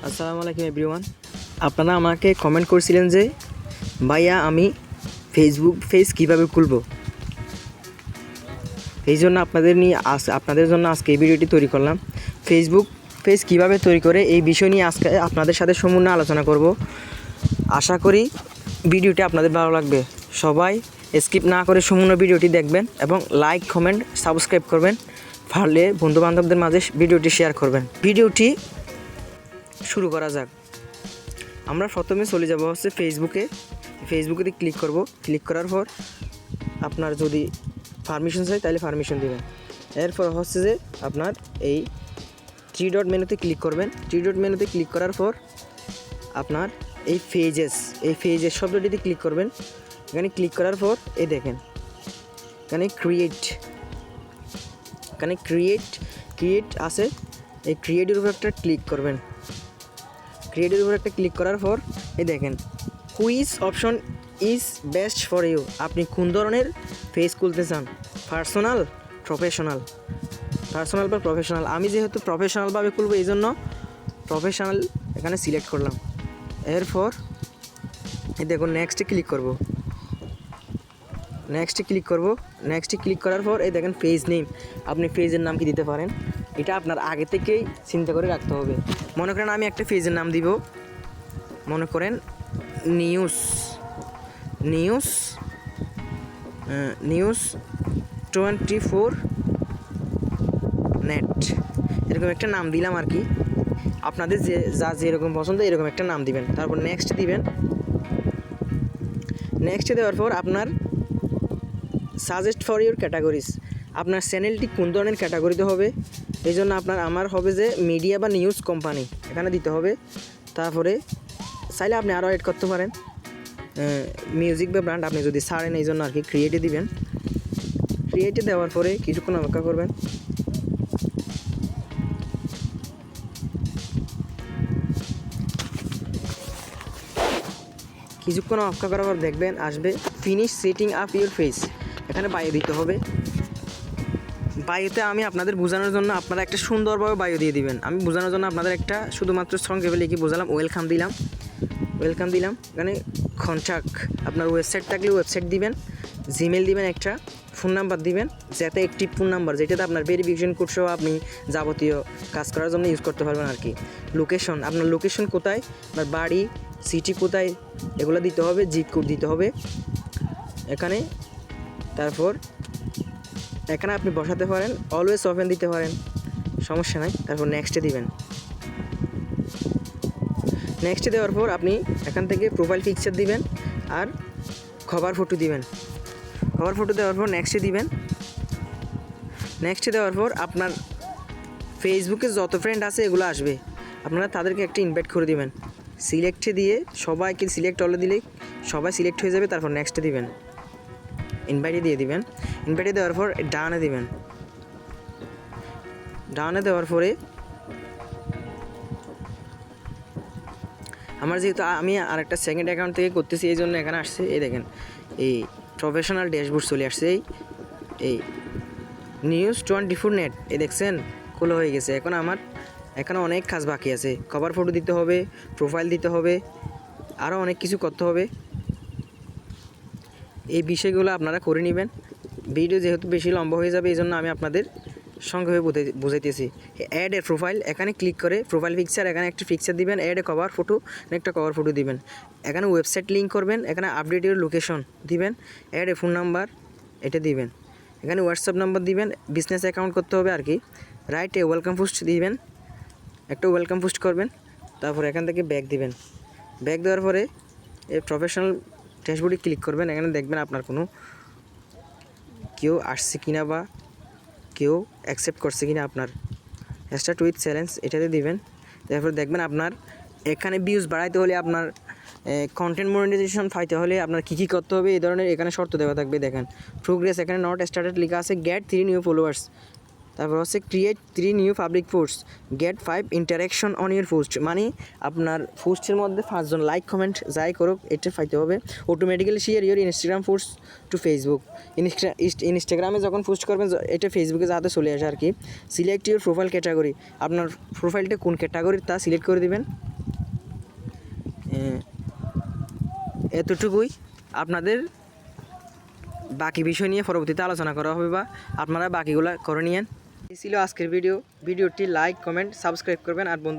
আসসালামু আলাইকুম এভরিওয়ান। আপনারা আমাকে কমেন্ট করছিলেন যে ভাইয়া আমি ফেসবুক পেজ কীভাবে খুলব। এই জন্য আপনাদের জন্য আজকে এই ভিডিওটি তৈরি করলাম। ফেসবুক পেজ কীভাবে তৈরি করে এই বিষয় নিয়ে আজকে আপনাদের সাথে সম্পূর্ণ আলোচনা করব। আশা করি ভিডিওটি আপনাদের ভালো লাগবে। সবাই স্কিপ না করে সম্পূর্ণ ভিডিওটি দেখবেন এবং লাইক, কমেন্ট, সাবস্ক্রাইব করবেন। পারলে বন্ধুবান্ধবদের মাঝে ভিডিওটি শেয়ার করবেন। ভিডিওটি শুরু করা যাক। আমরা প্রথমে চলে যাব হচ্ছে ফেসবুকে ক্লিক করব। ক্লিক করার পর আপনার যদি পারমিশন চাই তাহলে পারমিশন দেবেন। এরপর হচ্ছে যে আপনার এই থ্রি ডট মেনুতে ক্লিক করবেন। থ্রি ডট মেনুতে ক্লিক করার পর আপনার এই পেজেস শব্দটিতে ক্লিক করবেন। এখানে ক্লিক করার পর এই দেখেন এখানে ক্রিয়েট আছে। এই ক্রিয়েটের উপর একটা ক্লিক করবেন। ক্রিয়েটের উপর একটা ক্লিক করার পর এই দেখেন which option is best for you. আপনি কোন ধরনের পেজ খুলতে চান, পার্সোনাল বা প্রফেশনাল। আমি যেহেতু প্রফেশনালভাবে খুলবো এই জন্য প্রফেশনাল এখানে সিলেক্ট করলাম। এরপর এই দেখুন নেক্সটে ক্লিক করব। নেক্সটে ক্লিক করার পর এই দেখেন পেজ নেম। আপনি পেজের নাম কি দিতে পারেন, এটা আপনার আগে থেকেই চিন্তা করে রাখতে হবে। মনে করেন আমি একটা পেজের নাম দিব, মনে করেন নিউজ 24 নেট, এরকম একটা নাম দিলাম আর কি। আপনাদের যেরকম পছন্দ এরকম একটা নাম দিবেন। তারপর নেক্সট দিবেন। নেক্সট দেওয়ার পর আপনার সাজেস্ট ফর ইউর ক্যাটাগরিজ, আপনার চ্যানেলটি কোন ধরনের ক্যাটাগরিতে হবে। এই জন্য আমার হবে যে মিডিয়া বা নিউজ কোম্পানি, এখানে দিতে হবে। তারপরে চাইলে আপনি আরও এড করতে পারেন মিউজিক বা ব্র্যান্ড, আপনি যদি ছাড়েন এই জন্য আর কি ক্রিয়েটে দিবেন। ক্রিয়েটে দেওয়ার পরে কিছুক্ষণ অপেক্ষা করবেন। কিছুক্ষণ অপেক্ষা করার পর দেখবেন আসবে finish setting up your page. এখানে বায়ো দিতে হবে। বায়োতে আমি আপনাদের বোঝানোর জন্য আপনারা একটা সুন্দরভাবে বায়ো দিয়ে দিবেন। আমি বোঝানোর জন্য আপনাদের একটা শুধুমাত্র সংক্ষেপে লিখে বোঝালাম। ওয়েলকাম দিলাম। এখানে কন্ট্যাক্ট, আপনার ওয়েবসাইট থাকলে ওয়েবসাইট দিবেন, জিমেল দিবেন, একটা ফোন নাম্বার দিবেন, যাতে অ্যাক্টিভ ফোন নাম্বার যেটাতে আপনার ভেরিফিকেশন কোড সহ আপনি যাবতীয় কাজ করার জন্য ইউজ করতে পারবেন আর কি। লোকেশন, আপনার লোকেশন কোথায়, আপনার বাড়ি, সিটি কোথায়, এগুলো দিতে হবে। জিপ কোড দিতে হবে এখানে। তারপর এখানে আপনি বসাতে পারেন অলওয়েজ ওপেন দিতে পারেন, সমস্যা নাই। তারপর নেক্সটে দিবেন। নেক্সটে দেওয়ার পর আপনি এখান থেকে প্রোফাইল পিকচার দিবেন আর কভার ফটো দিবেন। কভার ফটো দেওয়ার পর নেক্সটে দিবেন। নেক্সটে দেওয়ার পর আপনার ফেসবুকে যত ফ্রেন্ড আছে এগুলো আসবে, আপনারা তাদেরকে একটা ইনভাইট করে দিবেন। সিলেক্টে দিয়ে সবাইকে সিলেক্ট হলে দিলেই সবাই সিলেক্ট হয়ে যাবে। তারপর নেক্সটে দিবেন, ইনভাইটে দিয়ে দিবেন। ইনভাইটে দেওয়ার পর ডানে দিবেন। ডানে দেওয়ার পরে আমার যেহেতু আমি আরেকটা সেকেন্ড অ্যাকাউন্ট থেকে করতেছি এই জন্য এখানে আসছে। এই দেখেন এই প্রফেশনাল ড্যাশবোর্ড চলে আসছে। এই নিউজ 24 নেট এই দেখছেন খোলা হয়ে গেছে। এখন আমার এখানে অনেক কাজ বাকি আছে। কভার ফটো দিতে হবে, প্রোফাইল দিতে হবে, আরও অনেক কিছু করতে হবে। এই বিষয়গুলো আপনারা করে নেবেন। ভিডিও যেহেতু বেশি লম্বা হয়ে যাবে এই জন্য আমি আপনাদের সংক্ষেপে বুঝাইতেছি। অ্যাড এ প্রোফাইল, এখানে ক্লিক করে প্রোফাইল পিকচার, এখানে একটা পিকচার দিবেন। অ্যাড এ কভার ফটো, একটা কভার ফটো দিবেন। এখানে ওয়েবসাইট লিঙ্ক করবেন, এখানে আপডেট ইউর লোকেশন দিবেন। অ্যাড এ ফোন নাম্বার, এটা দিবেন। এখানে হোয়াটসঅ্যাপ নাম্বার দিবেন, বিজনেস অ্যাকাউন্ট করতে হবে আর কি। রাইট এ ওয়েলকাম পোস্ট দিবেন, একটা ওয়েলকাম পোস্ট করবেন। তারপর এখান থেকে ব্যাক দিবেন। ব্যাক দেওয়ার পরে এই প্রফেশনাল ড্যাশবোর্ডে ক্লিক করবেন। এখানে দেখবেন আপনার কেউ আসছে কিনা বা কেউ অ্যাকসেপ্ট করছে কিনা আপনার স্টার্ট উইথ চ্যালেঞ্জ এটাতে দিবেন। তারপর দেখবেন আপনার এখানে ভিউজ বাড়াইতে হলে, আপনার কন্টেন্ট মনিটাইজেশন পাইতে হলে আপনার কী করতে হবে এই ধরনের এখানে শর্ত দেওয়া থাকবে। দেখেন প্রোগ্রেস, এখানে নট স্টার্টেড লেখা আছে। গেট 3 নিউ ফলোয়ার্স, তারপর হচ্ছে create 3 new public post, get 5 interaction on your post, মানে আপনার পোস্টের মধ্যে 5 জন লাইক কমেন্ট যাই করুক এটা পাইতে হবে। Automatically share your Instagram post to Facebook, ইনস্টাগ্রামে যখন পোস্ট করবেন এটা ফেসবুকে যাতে চলে আসে আর কি। সিলেক্ট ইউর প্রোফাইল ক্যাটাগরি, আপনার প্রোফাইলটা কোন ক্যাটাগরির তা সিলেক্ট করে দিবেন। এতটুকুই। আপনাদের বাকি বিষয় নিয়ে পরবর্তীতে আলোচনা করা হবে বা আপনারা বাকিগুলো করে নিয়েন। এই ছিল আজকের ভিডিওটি লাইক কমেন্ট সাবস্ক্রাইব করবেন আর বন্ধু